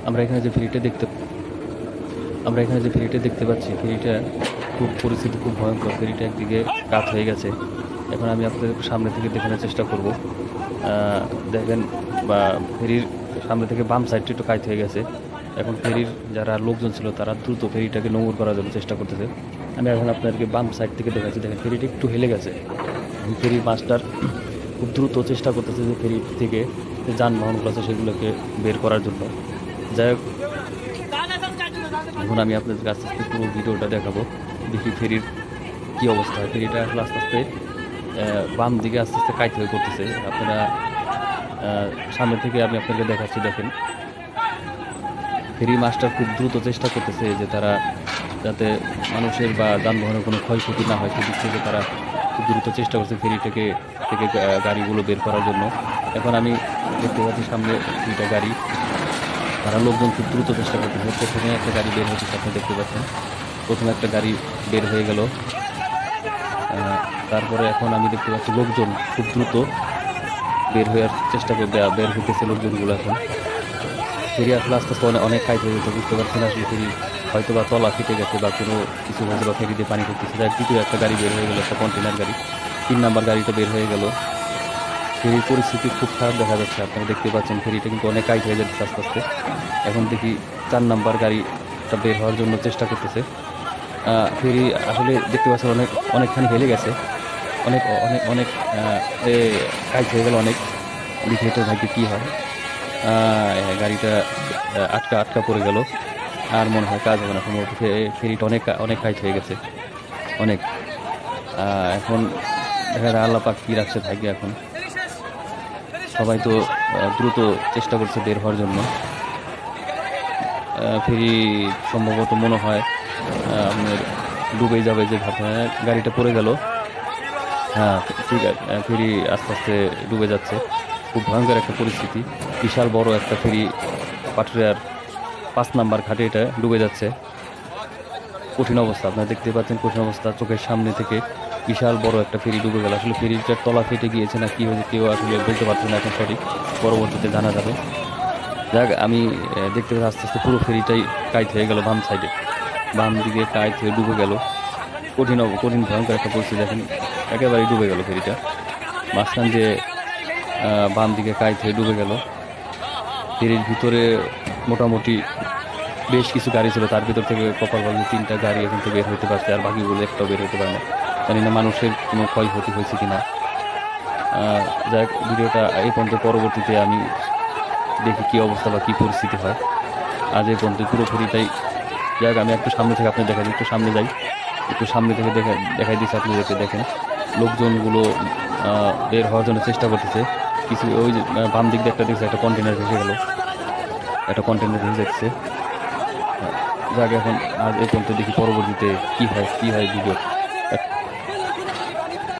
আমরা এখানে যে ফেরিটা দেখতে পাচ্ছি, ফেরিটা খুব পরিস্থিতি খুব ভয়ঙ্কর। ফেরিটা একদিকে কাত হয়ে গেছে। এখন আমি আপনাদের সামনে থেকে দেখানোর চেষ্টা করব। দেখেন, বা ফেরির সামনে থেকে বাম সাইডটা একটু কাত হয়ে গেছে। এখন ফেরির যারা লোকজন ছিল তারা দ্রুত ফেরিটাকে নোঙর করার জন্য চেষ্টা করতেছে। আমি এখন আপনাদেরকে বাম সাইড থেকে দেখাচ্ছি। দেখেন, ফেরিটা একটু হেলে গেছে। ফেরির মাস্টার খুব দ্রুত চেষ্টা করতেছে যে ফেরি থেকে যে যানবাহনগুলো আছে সেগুলোকে বের করার জন্য। যাই হোক, এখন আমি আপনাদের আস্তে আস্তে পুরো ভিডিওটা দেখাবো। দেখি ফেরির কী অবস্থা হয়। ফেরিটা আসলে আস্তে আস্তে বাম দিকে আস্তে আস্তে কাইত হয়ে করতেছে। আপনারা সামনে থেকে আমি আপনাকে দেখাচ্ছি। দেখেন, ফেরি মাস্টার খুব দ্রুত চেষ্টা করতেছে যে তারা যাতে মানুষের বা যানবাহনের কোনো ক্ষয়ক্ষতি না হয় সেদিক থেকে তারা খুব দ্রুত চেষ্টা করছে ফেরি থেকে গাড়িগুলো বের করার জন্য। এখন আমি দেখতে পাচ্ছি সামনে দুইটা গাড়ি, তারা লোকজন খুব দ্রুত চেষ্টা করতেছে। প্রথমে একটা গাড়ি বের হচ্ছে, আপনি দেখতে পাচ্ছেন। প্রথমে একটা গাড়ি বের হয়ে গেল। তারপরে এখন আমি দেখতে পাচ্ছি লোকজন খুব দ্রুত বের হওয়ার চেষ্টা করবে, বের হইতেছে লোকজনগুলো। এখন ফেরি আসলে আস্তে আস্তে অনেক কাজ হয়ে যেতে বুঝতে পারছি না আসলে ফেরি হয়তো বা তলা ফেটে গেছে বা কোনো কিছু হয়েছে বা ফেরি দিয়ে পানি করতেছে। যার দ্বিতীয় একটা গাড়ি বের হয়ে গেলো, একটা কন্টেনার গাড়ি। 3 নাম্বার গাড়িটা বের হয়ে গেল। ফেরির পরিস্থিতি খুব খারাপ দেখা যাচ্ছে, আপনারা দেখতে পাচ্ছেন। ফেরিটা কিন্তু অনেক কাজ হয়ে যাচ্ছে আস্তে আস্তে। এখন দেখি 4 নাম্বার গাড়িটা বের হওয়ার জন্য চেষ্টা করতেছে। ফেরি আসলে দেখতে পাচ্ছেন অনেকখানি হেলে গেছে। অনেক অনেক অনেক কাজ হয়ে গেল অনেক। দেখি এটা ভাগ্যে কী হয়। গাড়িটা আটকা পড়ে গেল। আর মনে হয় কাজ হবে না সম্ভবত। ফেরিটা অনেক কাজ হয়ে গেছে অনেক। এখন দেখা যায় আল্লাহ পাক কী রাখছে ভাগ্যে। এখন সবাই তো দ্রুত চেষ্টা করছে বের হওয়ার জন্য। ফেরি সম্ভবত মনে হয় আপনার ডুবে যাবে যে ভাবে। গাড়িটা পড়ে গেল। হ্যাঁ, ঠিক আছে, ফেরি আস্তে আস্তে ডুবে যাচ্ছে। খুব ভয়ঙ্কর একটা পরিস্থিতি। বিশাল বড় একটা ফেরি পাটুরিয়ার 5 নাম্বার ঘাটে এটা ডুবে যাচ্ছে। কঠিন অবস্থা, আপনারা দেখতে পাচ্ছেন। কঠিন অবস্থা, চোখের সামনে থেকে বিশাল বড় একটা ফেরি ডুবে গেল। আসলে ফেরিটার তলা ফেটে গিয়েছে না কি হয়েছে কেউ আসলে বলতে পারছে না এখন সঠিক। পরবর্তীতে জানা যাবে। যাক, আমি দেখতে পাচ্ছি আস্তে আস্তে পুরো ফেরিটাই কাইট হয়ে গেল। বাম দিকে কাইট হয়ে ডুবে গেল। কঠিন ভয়ঙ্কর একটা পরিস্থিতি। দেখেন, একেবারেই ডুবে গেল ফেরিটা। মাঝখান দিয়ে বাম দিকে কাইট হয়ে ডুবে গেল। ফেরির ভিতরে মোটামুটি বেশ কিছু গাড়ি ছিল, তার ভিতর থেকে কপালভাবে 3টা গাড়ি এখন তো বের হইতে পারছে, আর বাকিগুলো একটাও বের হইতে পারে না। জানি না মানুষের কোনো ক্ষয়ক্ষতি হয়েছে কিনা। যাক, ভিডিওটা এই পর্যন্ত। পরবর্তীতে আমি দেখি কী অবস্থা বা কী পরিস্থিতি হয়। আজ এই পর্যন্ত পুরো ফেরিটাই। যাক, আমি একটু সামনে থেকে আপনি দেখাই, একটু সামনে যাই। একটু সামনে থেকে দেখাই দিচ্ছি আপনাদেরকে। দেখেন, লোকজনগুলো বের হওয়ার জন্য চেষ্টা করতেছে। কিছু ওই যে বাম দিক দিয়ে একটা দেখছে একটা কন্টেনার ভেসে গেল, একটা কন্টেনার ভেসে যাচ্ছে। যাক, এখন আজ এই পর্যন্ত। দেখি পরবর্তীতে কী হয় ভিডিও।